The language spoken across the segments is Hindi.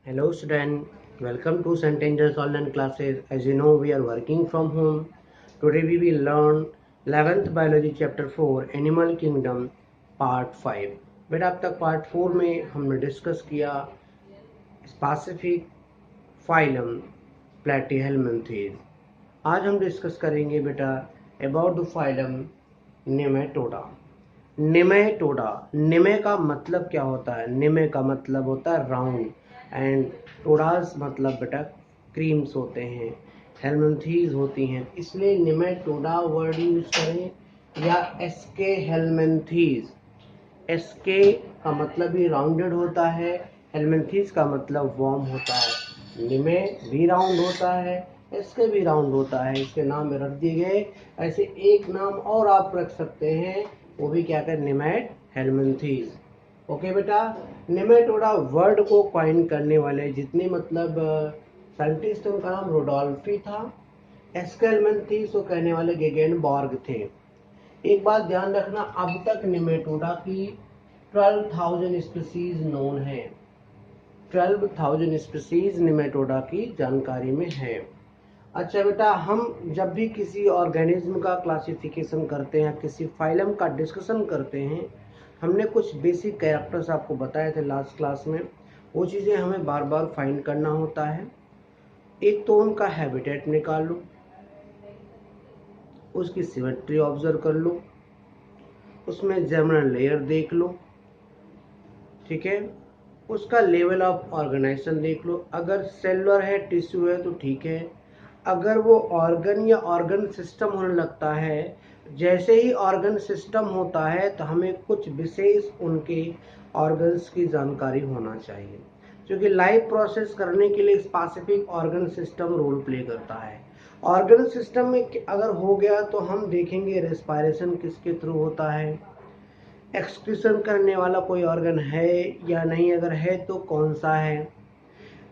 Hello student, welcome to St. Angel's online classes. As you know, we are working from home. Today we will learn 11th biology chapter 4 Animal Kingdom part 5. बेटा अब तक पार्ट 4 में हमने डिस्कस किया स्पेसिफिक फाइलम प्लेटीहेलमिन्थेस। आज हम डिस्कस करेंगे बेटा about the phylum nematoda. Nematoda, नेमे का मतलब क्या होता है? नेमे का मतलब होता है राउंड एंड टोडास मतलब बेटा क्रीम्स होते हैं, हेलमेंथीज होती हैं, इसलिए नेमेटोडा वर्ड यूज करें या एसके हेलमेंथीज। एसके का मतलब भी राउंडेड होता है, हेलमेंथीज का मतलब वॉर्म होता है। निमे भी राउंड होता है, एसके भी राउंड होता है, इसके नाम में रख दिए गए। ऐसे एक नाम और आप रख सकते हैं, वो भी क्या कर निमेट हेलमेंथीज। ओके बेटा, निमेटोडा वर्ड को कॉइन करने वाले जितने मतलब साइंटिस्ट उनका नाम रोडोल्फी था। एसके हेलमेंथीज को कहने वाले गेगेनबॉर्ग थे। एक बात ध्यान रखना, अब तक निमेटोडा की 12,000 स्पीसीज नोन है। 12,000 स्पीसीज निमेटोडा की जानकारी में है। अच्छा बेटा, हम जब भी किसी ऑर्गेनिज्म का क्लासिफिकेशन करते हैं, किसी फाइलम का डिस्कशन करते हैं, हमने कुछ बेसिक कैरेक्टर्स आपको बताए थे लास्ट क्लास में। वो चीज़ें हमें बार बार फाइंड करना होता है। एक तो उनका हैबिटेट निकाल लो, उसकी सिमेट्री ऑब्जर्व कर लो, उसमें जर्मिनल लेयर देख लो, ठीक है, उसका लेवल ऑफ ऑर्गेनाइजेशन देख लो। अगर सेलुलर है, टिश्यू है तो ठीक है। अगर वो ऑर्गन या ऑर्गन सिस्टम होने लगता है, जैसे ही ऑर्गन सिस्टम होता है तो हमें कुछ विशेष उनके ऑर्गन्स की जानकारी होना चाहिए, क्योंकि लाइफ प्रोसेस करने के लिए specific organ system role play करता है। ऑर्गन सिस्टम में अगर हो गया तो हम देखेंगे रेस्पायरेशन किसके थ्रू होता है, एक्सक्रीशन करने वाला कोई ऑर्गन है या नहीं, अगर है तो कौन सा है।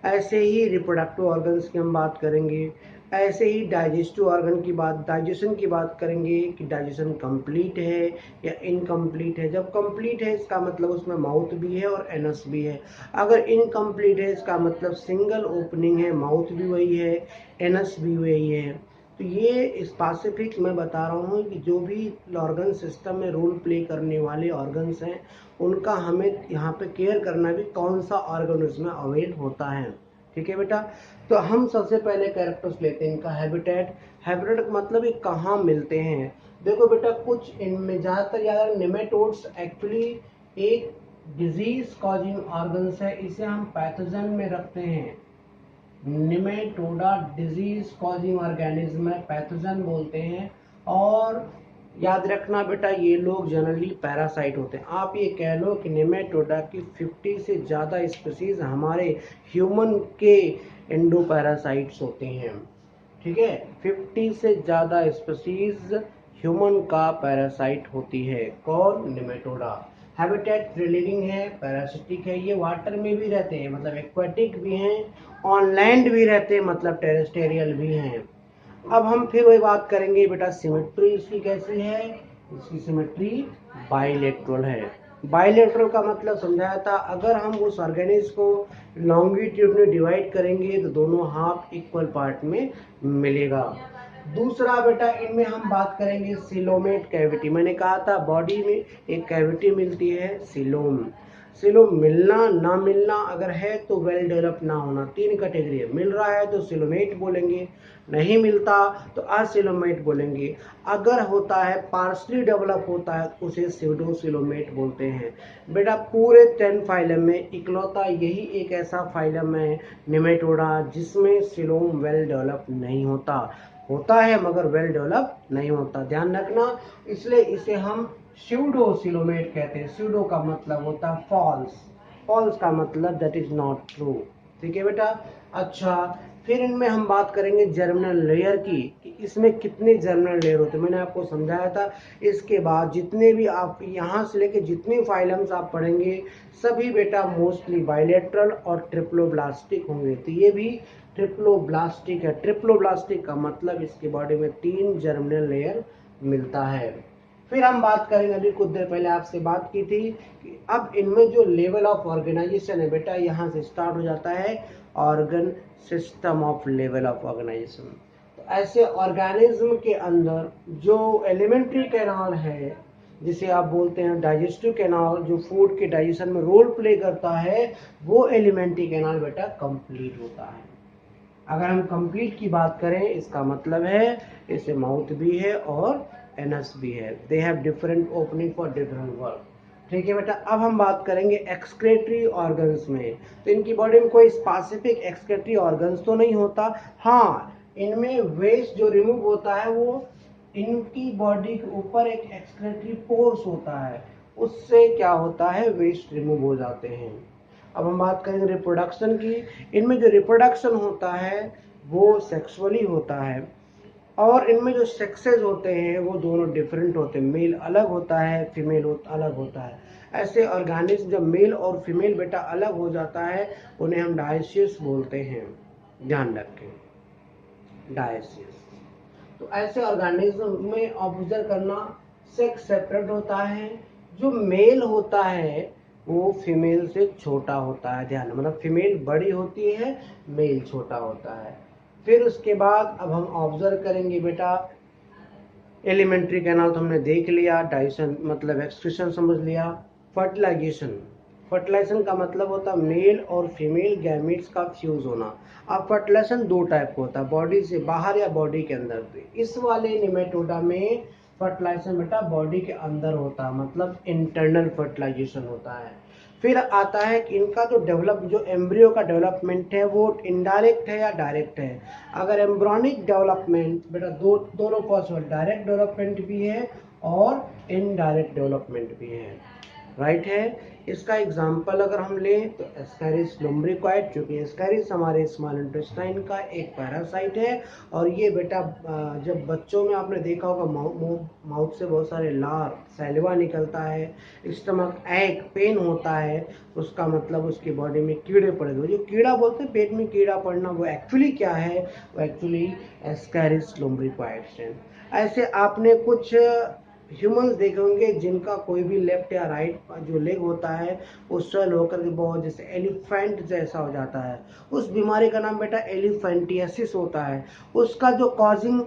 ऐसे ही रिप्रोडक्टिव ऑर्गन्स की हम बात करेंगे। ऐसे ही डाइजेस्टिव ऑर्गन की बात, डाइजेशन की बात करेंगे कि डाइजेशन कंप्लीट है या इनकम्प्लीट है। जब कंप्लीट है इसका मतलब उसमें माउथ भी है और एनस भी है। अगर इनकम्प्लीट है इसका मतलब सिंगल ओपनिंग है, माउथ भी वही है, एनस भी वही है। तो ये स्पेसिफिक मैं बता रहा हूँ कि जो भी ऑर्गन सिस्टम में रोल प्ले करने वाले ऑर्गन्स हैं, उनका हमें यहाँ पे केयर करना भी कौन सा ऑर्गन उसमें अवेल होता है। ठीक है बेटा, तो हम सबसे पहले कैरेक्टर्स लेते हैं इनका हैबिटेट। हैबिटेट का मतलब ये कहाँ मिलते हैं। देखो बेटा, कुछ इनमें ज़्यादातर ज़्यादा नेमेटोड्स एक्चुअली एक डिजीज कॉजिंग ऑर्गन्स है, इसे हम पैथोजन में रखते हैं। निमेटोडा डिजीज कॉजिंग ऑर्गेनिज्म है, पैथोजन बोलते हैं। और याद रखना बेटा, ये लोग जनरली पैरासाइट होते हैं। आप ये कह लो कि निमेटोडा की 50 से ज़्यादा स्पीसीज हमारे ह्यूमन के एंडोपैरासाइट्स होते हैं। ठीक है, 50 से ज़्यादा स्पीसीज ह्यूमन का पैरासाइट होती है। कौन? निमेटोडा। हैबिटेट फ्री लिविंग है, पैरासिटिक है, ये वाटर में भी रहते हैं मतलब एक्वाटिक भी हैं, ऑन लैंड भी रहते हैं मतलब टेरेस्टेरियल भी हैं। अब हम फिर वही बात करेंगे बेटा, सिमेट्री इसकी कैसी है। इसकी सिमेट्री बाइलेटरल है। बाइलेटरल का मतलब समझाया था, अगर हम उस ऑर्गेनिज को लॉन्गिट्यूड में डिवाइड करेंगे तो दोनों हाफ इक्वल पार्ट में मिलेगा। दूसरा बेटा, इनमें हम बात करेंगे सिलोमेट कैविटी। मैंने कहा था बॉडी में एक कैविटी मिलती है सिलोम। सिलोम मिलना ना मिलना, अगर है तो वेल डेवलप ना होना। तीन कैटेगरी है, मिल रहा है तो सिलोमेट बोलेंगे, नहीं मिलता तो असिलोमेट बोलेंगे। अगर होता है पार्शली डेवलप होता है उसे स्यूडो सिलोमेट बोलते हैं। बेटा पूरे 10 फाइलम में इकलौता यही एक ऐसा फाइलम है निमेटोडा जिसमें सिलोम वेल डेवलप नहीं होता। होता है मगर वेल डेवलप नहीं होता, ध्यान रखना। इसलिए इसे हम स्यूडो सिलोमेट कहते हैं। स्यूडो का मतलब होता है फॉल्स, फॉल्स का मतलब दैट इज नॉट ट्रू। ठीक है बेटा। अच्छा, फिर इनमें हम बात करेंगे जर्मिनल लेयर की, कि इसमें कितने जर्मिनल लेयर होते हैं, मैंने आपको समझाया था। इसके बाद जितने भी आप यहाँ से लेके जितने फाइलम्स आप पढ़ेंगे सभी बेटा मोस्टली बाइलेटरल और ट्रिप्लोब्लास्टिक होंगे। तो ये भी ट्रिप्लोब्लास्टिक है। ट्रिप्लोब्लास्टिक का मतलब इसके बॉडी में 3 जर्मिनल लेयर मिलता है। फिर हम बात करेंगे, अभी कुछ देर पहले आपसे बात की थी कि अब इनमें जो लेवल ऑफ ऑर्गेनाइजेशन है बेटा, यहाँ से स्टार्ट हो जाता है organ system of level of organisation. तो ऐसे ऑर्गेनिज्म के अंदर जो एलिमेंट्री कैनाल है, जिसे आप बोलते हैं डाइजेस्टिव कैनाल, जो फूड के डाइजेशन में रोल प्ले करता है, वो एलिमेंट्री कैनाल बेटा कंप्लीट होता है। अगर हम कंप्लीट की बात करें, इसका मतलब है इसे माउथ भी है और एनस भी है। They have different opening for different work. ठीक है बेटा, अब हम बात करेंगे एक्सक्रेटरी ऑर्गन्स में। तो इनकी बॉडी में कोई स्पेसिफिक एक्सक्रेटरी ऑर्गन्स तो नहीं होता, हाँ इनमें वेस्ट जो रिमूव होता है वो इनकी बॉडी के ऊपर एक एक्सक्रेटरी पोर्स होता है, उससे क्या होता है, वेस्ट रिमूव हो जाते हैं। अब हम बात करेंगे रिप्रोडक्शन की। इनमें जो रिप्रोडक्शन होता है वो सेक्सुअली होता है, और इनमें जो सेक्सेस होते हैं वो दोनों डिफरेंट होते हैं, मेल अलग होता है, फीमेल अलग होता है। ऐसे ऑर्गेनिज्म जब मेल और फीमेल बेटा अलग हो जाता है उन्हें हम डायसियस बोलते हैं, ध्यान रखें, डायसियस। तो ऐसे ऑर्गेनिज्म में ऑब्जर्व करना, सेक्स सेपरेट होता है, जो मेल होता है वो फीमेल से छोटा होता है, ध्यान, मतलब फीमेल बड़ी होती है, मेल छोटा होता है। फिर उसके बाद अब हम ऑब्जर्व करेंगे बेटा, एलिमेंट्री कैनाल तो हमने देख लिया, डाइजेशन मतलब एक्सक्रीशन समझ लिया। फर्टिलाइजेशन, फर्टिलाइजेशन का मतलब होता है मेल और फीमेल गैमेट्स का फ्यूज होना। अब फर्टिलाइजेशन दो टाइप का होता है, बॉडी से बाहर या बॉडी के अंदर। इस वाले निमेटोडा में फर्टिलाइजेशन बेटा बॉडी के अंदर होता है, मतलब इंटरनल फर्टिलाइजेशन होता है। फिर आता है कि इनका जो एम्ब्रियो का डेवलपमेंट है वो इनडायरेक्ट है या डायरेक्ट है। अगर एम्ब्रॉनिक डेवलपमेंट बेटा दोनों पॉसिबल, डायरेक्ट डेवलपमेंट भी है और इनडायरेक्ट डेवलपमेंट भी है, राइट है। इसका एग्जाम्पल अगर हम लें तो एस्कैरिस लुम्ब्रिकॉइड, क्योंकि एस्कैरिस हमारे स्मॉल इंटेस्टाइन का एक पैरासाइट है। और ये बेटा जब बच्चों में आपने देखा होगा माउथ से बहुत सारे लार सैलिवा निकलता है, स्टमक एक पेन होता है, उसका मतलब उसकी बॉडी में कीड़े पड़े हुए, जो कीड़ा बोलते हैं पेट में कीड़ा पड़ना, वो एक्चुअली क्या है, वो एक्चुअली एस्कैरिस लुम्ब्रिकॉइड्स है। ऐसे आपने कुछ ह्यूमंस देखे होंगे जिनका कोई भी लेफ्ट या राइट जो लेग होता है वो स्वेल होकर के बहुत जैसे एलिफेंट जैसा हो जाता है। उस बीमारी का नाम बेटा एलिफेंटियासिस होता है। उसका जो कॉजिंग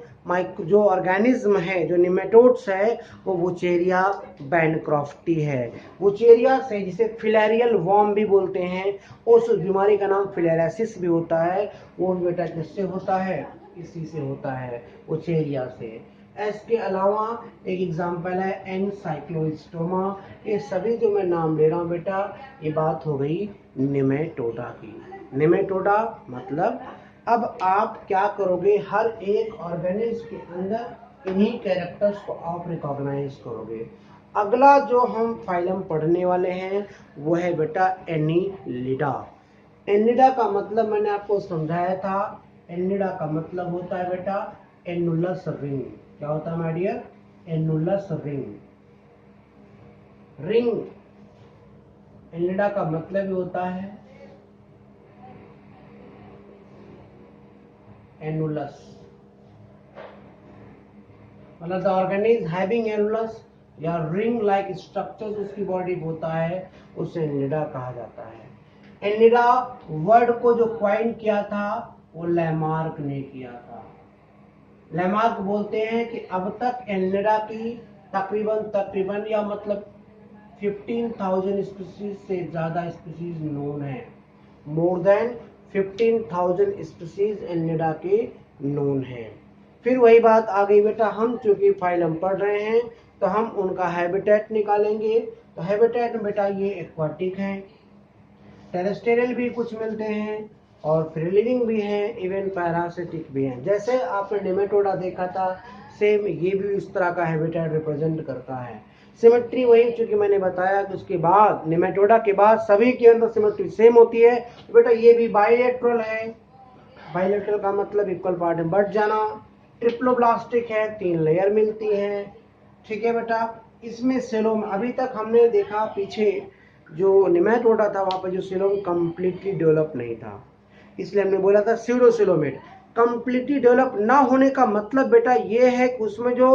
जो ऑर्गेनिज्म है, जो निमेटोड्स है, वो वुचेरिया बैनक्रॉफ्टी है। वुचेरिया से, जिसे फिलेरियल वॉर्म भी बोलते हैं, उस बीमारी का नाम फिलेरियासिस भी होता है। वो बेटा किससे होता है, इसी से होता है, वुचेरिया से। इसके अलावा एक एग्जाम्पल है एनसाइक्लोस्टोमा। ये सभी जो मैं नाम ले रहा हूँ बेटा, ये बात हो गई निमेटोडा की। निमेटोडा मतलब अब आप क्या करोगे, हर एक ऑर्गेनिज्म के अंदर इन्हीं कैरेक्टर्स को आप रिकॉग्नाइज करोगे। अगला जो हम फाइलम पढ़ने वाले हैं वो है बेटा एनिलिडा। एनिलिडा का मतलब मैंने आपको समझाया था, एनिलिडा का मतलब होता है बेटा एनुलस रिंग। क्या होता है my dear, annulus ring, ring. Annelida का मतलब भी होता है एनुलस, मतलब द ऑर्गेनिज्म हैविंग एनुलस या रिंग लाइक स्ट्रक्चर उसकी बॉडी होता है, उसे एनिलिडा कहा जाता है। एनिलिडा वर्ड को जो क्वाइन किया था वो लैमार्क ने किया था। लैमार्क बोलते हैं कि अब तक एनिलिडा की तकरीबन या मतलब 15,000 स्पीसीज से ज्यादा स्पीसीज नोन है। मोर देन 15,000 स्पीसीज एनिलिडा के नोन है। फिर वही बात आ गई बेटा, हम चूंकि फाइलम पढ़ रहे हैं तो हम उनका हैबिटेट निकालेंगे। तो हैबिटेट में बेटा ये एक्वाटिक है, टेरेस्ट्रियल भी कुछ मिलते हैं, और फ्री लिविंग भी हैं, इवन पैरासिटिक भी हैं। जैसे आपने नेमेटोडा देखा था, सेम ये भी इस तरह का हैबिटेट रिप्रेजेंट करता है। सिमेट्री वही, चूंकि मैंने बताया कि उसके बाद नेमेटोडा के बाद सभी के अंदर सिमेट्री सेम होती है। तो बेटा ये भी बाइलेटरल है, बाइलेटरल का मतलब इक्वल पार्ट में बढ़ जाना। ट्रिप्लोब्लास्टिक है, 3 लेयर मिलती है। ठीक है बेटा, इसमें सेलोम, अभी तक हमने देखा पीछे जो निमेटोडा था वहां पर जो सेलोम कंप्लीटली डेवलप नहीं था, इसलिए हमने बोला था स्यूडोसिलोमेट। कंप्लीटली डेवलप ना होने का मतलब बेटा ये है कि उसमें जो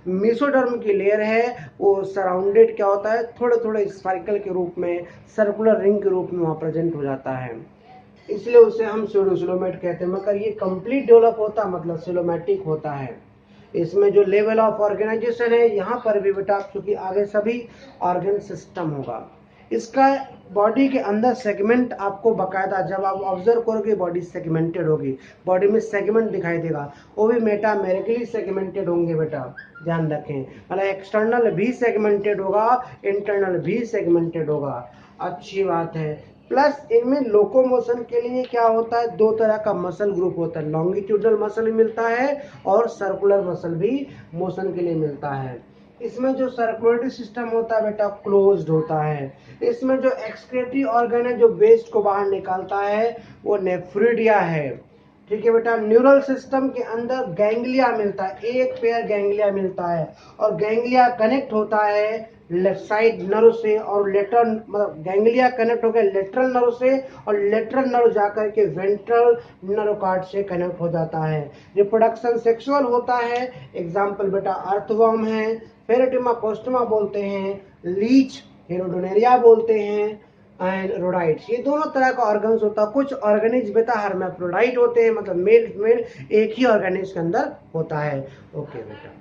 मेसोडर्म की लेयर है वो सराउंडेड क्या होता है, थोड़े थोड़े स्फेरिकल के रूप में, सर्कुलर रिंग के रूप में वहाँ प्रेजेंट हो जाता है, इसलिए उसे हम स्यूडोसिलोमेट कहते हैं। मगर ये कंप्लीट डेवलप होता मतलब सिलोमेटिक होता है। इसमें जो लेवल ऑफ ऑर्गेनाइजेशन है यहाँ पर भी बेटा क्योंकि आगे सभी ऑर्गन सिस्टम होगा, इसका बॉडी के अंदर सेगमेंट आपको बकायदा जब आप ऑब्जर्व करोगे बॉडी सेगमेंटेड होगी, बॉडी में सेगमेंट दिखाई देगा, वो भी मेटामेरिकली सेगमेंटेड होंगे बेटा, ध्यान रखें, मतलब एक्सटर्नल भी सेगमेंटेड होगा, इंटरनल भी सेगमेंटेड होगा, अच्छी बात है। प्लस इनमें लोकोमोशन के लिए क्या होता है, दो तरह का मसल ग्रुप होता है, लॉन्गिट्यूडल मसल मिलता है और सर्कुलर मसल भी मोशन के लिए मिलता है। इसमें जो सर्कुलेटरी सिस्टम होता है बेटा क्लोज्ड होता है। इसमें जो एक्सक्रीटरी ऑर्गन है जो वेस्ट को बाहर निकालता है वो नेफ्रिडिया है, ठीक है बेटा। न्यूरल सिस्टम के अंदर गैंग्लिया मिलता है, एक पेयर गैंग्लिया मिलता है और गैंग्लिया कनेक्ट होता है लेफ्ट साइड नर्व से और लेटरल, मतलब गैंग्लिया कनेक्ट हो गया लेटरल नर्व से और लेटरल नर्व जाकर के वेंट्रल नर्व कार्ड से कनेक्ट हो जाता है। रिप्रोडक्शन सेक्सुअल होता है, एग्जाम्पल बेटा अर्थवर्म है, फेरेटिमा पोस्टमा बोलते हैं, लीच हेरोडोनेरिया बोलते हैं एंड रोडाइट्स, ये दोनों तरह का ऑर्गन्स होता है। कुछ ऑर्गेनिज बेटा हर्माफ्रोडाइट होते हैं, मतलब मेल फीमेल एक ही ऑर्गेनिज के अंदर होता है। ओके बेटा।